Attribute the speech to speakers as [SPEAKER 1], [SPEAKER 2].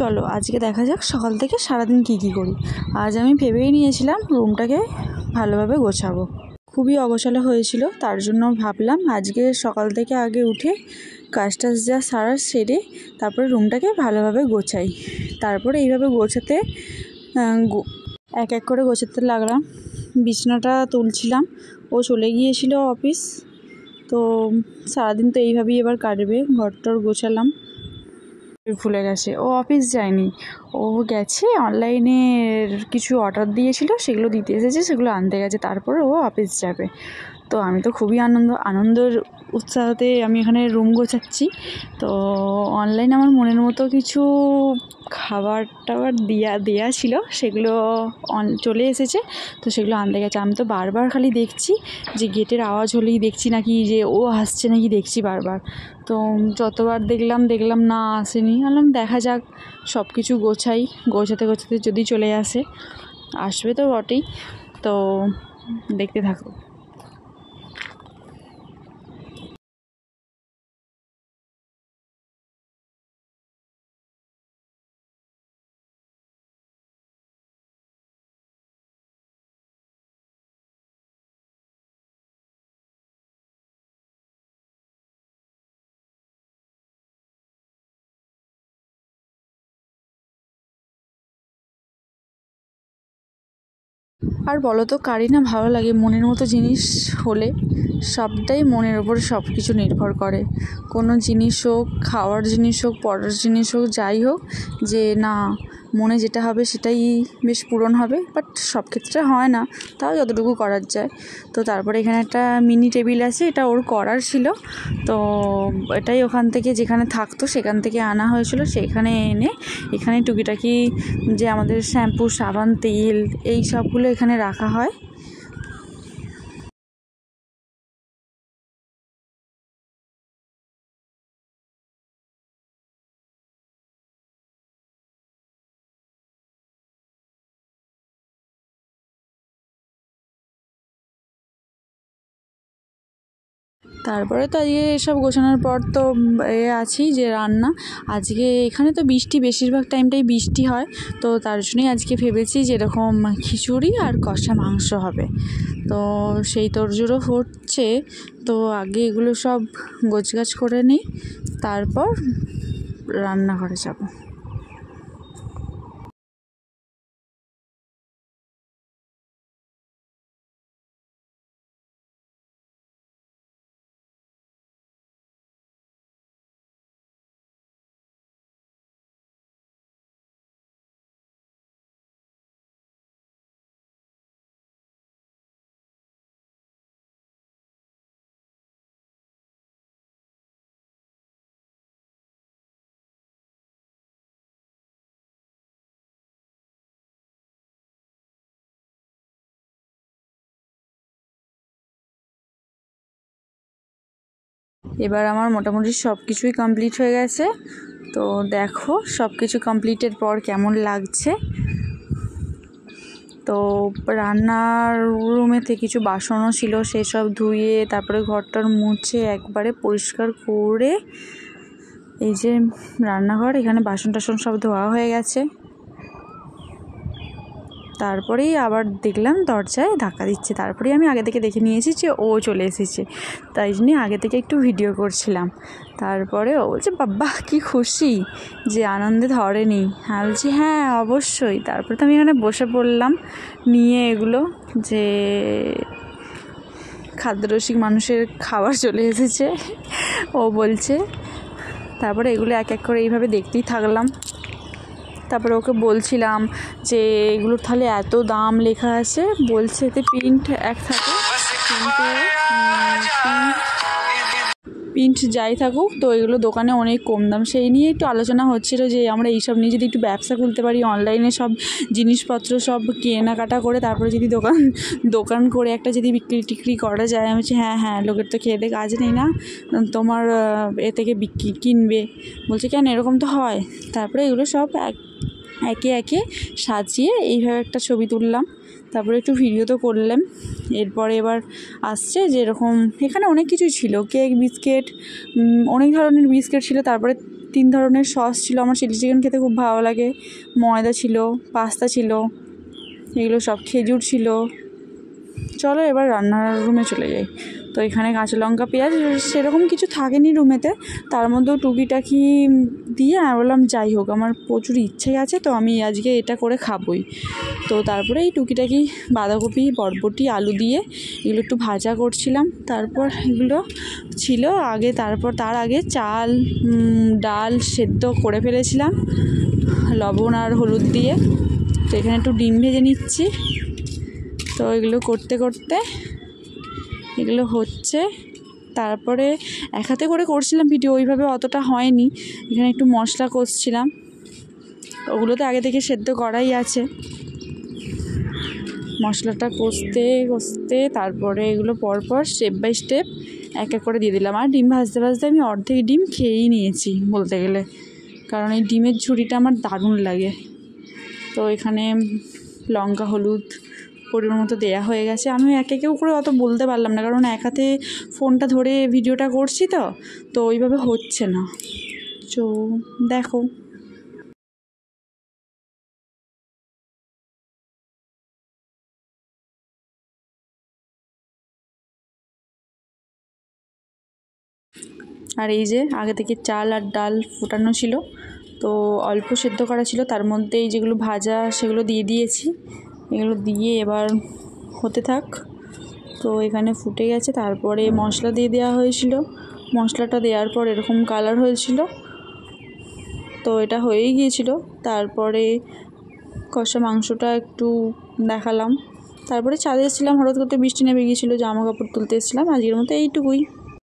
[SPEAKER 1] চলো আজকে দেখা যাক সকাল থেকে সারাদিন কী করি। আজ আমি ভেবেই নিয়েছিলাম রুমটাকে ভালোভাবে গোছাবো। খুবই অগোছালো হয়েছিল, তার জন্য ভাবলাম আজকে সকাল থেকে আগে উঠে কাজ টাজ যা সারা সেরে তারপরে রুমটাকে ভালোভাবে গোছাই। তারপরে এইভাবে গোছাতে এক এক করে গোছাতে লাগলাম। বিছানাটা তুলছিলাম, ও চলে গিয়েছিল অফিস, তো সারাদিন তো এইভাবেই এবার কাটবে। ঘরটর গোছালাম, ভুলে গেছে ও অফিস যায়নি, ও গেছে অনলাইনে কিছু অর্ডার দিয়েছিল, সেগুলো দিতে এসেছে, সেগুলো আনতে গেছে, তারপরে ও অফিস যাবে। তো আমি তো খুবই আনন্দের উৎসাহতে আমি এখানে রুম গোছাচ্ছি। তো অনলাইনে আমার মনের মতো কিছু খাবার টাবার দেয়া ছিল, সেগুলো চলে এসেছে, তো সেগুলো আনতে গেছে। আমি তো বারবার খালি দেখছি যে গেটের আওয়াজ হলেই দেখছি নাকি যে ও আসছে নাকি দেখছি বারবার। তো যতবার দেখলাম না আসেনি, বললাম দেখা যাক, সব কিছু গোছাতে যদি চলে আসবে তো বটেই। তো দেখতে থাকো। আর বলো তো কারই না ভালো লাগে মনের মতো জিনিস হলে? সবটাই মনের ওপর সব কিছু নির্ভর করে। কোনো জিনিস হোক, খাওয়ার জিনিস হোক, পড়ার জিনিস হোক, যাই হোক, যে না মনে যেটা হবে সেটাই বেশ পূরণ হবে। বাট সব ক্ষেত্রে হয় না, তাও যতটুকু করার যায়। তো তারপরে এখানে একটা মিনি টেবিল আছে, এটা ওর করার ছিল, তো এটাই ওখান থেকে যেখানে থাকতো সেখান থেকে আনা হয়েছিল। সেখানে এনে এখানে টুকিটাকি যে আমাদের শ্যাম্পু, সাবান, তেল, এই সবগুলো এখানে রাখা হয়। তারপরে তো আজকে এসব গোছানোর পর তো আছি যে রান্না। আজকে এখানে তো বেশিরভাগ টাইমটাই বৃষ্টি হয়, তো তার জন্যই আজকে ভেবেছি যে এরকম খিচুড়ি আর কষা মাংস হবে। তো সেই তোড়জোড়ও হচ্ছে, তো আগে এগুলো সব গোছগাছ করে নিই, তারপর রান্নাঘরে যাব। এবার আমার মোটামুটি সব কিছুই কমপ্লিট হয়ে গেছে। তো দেখো সব কিছু কমপ্লিটের পর কেমন লাগছে। তো রান্নার রুমেতে কিছু বাসনও ছিল, সেসব ধুয়ে তারপরে ঘরটার মুছে একবারে পরিষ্কার করে এই যে রান্নাঘর, এখানে বাসন টাসন সব ধোয়া হয়ে গেছে। তারপরেই আবার দেখলাম দরজায় ধাক্কা দিচ্ছে, তারপরেই আমি আগে থেকে দেখে নিয়েছি যে ও চলে এসেছে, তাই জন্যই আগে থেকে একটু ভিডিও করছিলাম। তারপরে ও বলছে বাব্বা কি খুশি, যে আনন্দে ধরেনি। হ্যাঁ বলছি হ্যাঁ অবশ্যই। তারপরে তো আমি এখানে বসে পড়লাম নিয়ে এগুলো, যে খাদ্যরসিক মানুষের খাবার চলে এসেছে ও বলছে। তারপরে এগুলো এক এক করে এইভাবে দেখতেই থাকলাম। তারপরে ওকে বলছিলাম যে এগুলোর তাহলে এত দাম লেখা আছে, বলছে এতে প্রিন্ট এক থাকে, কিন্তু প্রিন্ট যাই থাকুক, তো এগুলো দোকানে অনেক কম দাম। সেই নিয়ে একটু আলোচনা হচ্ছিল যে আমরা এইসব নিয়ে যদি একটু ব্যবসা খুলতে পারি, অনলাইনে সব জিনিসপত্র সব কেনাকাটা করে তারপরে যদি দোকান করে একটা যদি বিক্রি করা যায়। আমি বলছি হ্যাঁ, লোকের তো খেয়ে কাজ নেই না, তোমার এ থেকে কিনবে। বলছে কেন, এরকম তো হয়। তারপরে এগুলো সব একে একে সাজিয়ে এইভাবে একটা ছবি তুললাম, তারপরে একটু ভিডিও তো করলাম। এরপরে এবার আসছে যেরকম এখানে অনেক কিছুই ছিল, কেক, বিস্কিট, অনেক ধরনের বিস্কিট ছিল। তারপরে 3 ধরনের সস ছিল। আমার চিলি চিকেন খেতে খুব ভালো লাগে। ময়দা ছিল, পাস্তা ছিল, এগুলো সব, খেজুর ছিল। চলো এবার রান্নার রুমে চলে যাই। তো এখানে কাঁচা লঙ্কা পেঁয়াজ সেরকম কিছু থাকেনি রুমেতে, তার মধ্যেও টুকিটাকি দিয়ে আমি বললাম যাই হোক, আমার প্রচুর ইচ্ছে আছে, তো আমি আজকে এটা করে খাবই। তো তারপরে এই টুকিটাকি বাঁধাকপি, বরবটি, আলু দিয়ে এগুলো একটু ভাজা করছিলাম। তারপর এগুলো ছিল আগে, তার আগে চাল ডাল সেদ্ধ করে ফেলেছিলাম লবণ আর হলুদ দিয়ে। তো এখানে একটু ডিম ভেজে নিচ্ছি। তো এগুলো করতে করতে এগুলো হচ্ছে। তারপরে এক হাতে করে করছিলাম ভিডিও, ওইভাবে অতটা হয়নি। এখানে একটু মশলা কষছিলাম, ওগুলো তো আগে থেকে সেদ্ধ করাই আছে। মশলাটা কষতে কষতে তারপরে এগুলো পরপর স্টেপ বাই স্টেপ এক এক করে দিয়ে দিলাম। আর ডিম ভাজতে ভাজতে আমি অর্ধেক ডিম খেয়েই নিয়েছি বলতে গেলে, কারণ এই ডিমের ঝুড়িটা আমার দারুণ লাগে। তো এখানে লঙ্কা হলুদ পরিমাণ মতো দেওয়া হয়ে গেছে। আমি এক একেও করে অত বলতে পারলাম না, কারণ এক হাতে ফোনটা ধরে ভিডিওটা করছি, তো ওইভাবে হচ্ছে না। তো দেখো, আর এই যে আগে থেকে চাল আর ডাল ফোটানো ছিল, তো অল্প সেদ্ধ করা ছিল, তার মধ্যে এই যেগুলো ভাজা সেগুলো দিয়ে দিয়েছি। এগুলো দিয়ে এবার হতে থাক। তো এখানে ফুটে গেছে। তারপরে মশলা দিয়ে দেওয়া হয়েছিল, মশলাটা দেওয়ার পর এরকম কালার হয়েছিল। তো এটা হয়েই গিয়েছিল। তারপরে কষা মাংসটা একটু দেখালাম। তারপরে ছাদে এসেছিলাম হঠাৎ করতে, বৃষ্টি নেমে গিয়েছিলো, জামা কাপড় তুলতে এসেছিলাম। আজকের মতো এইটুকুই।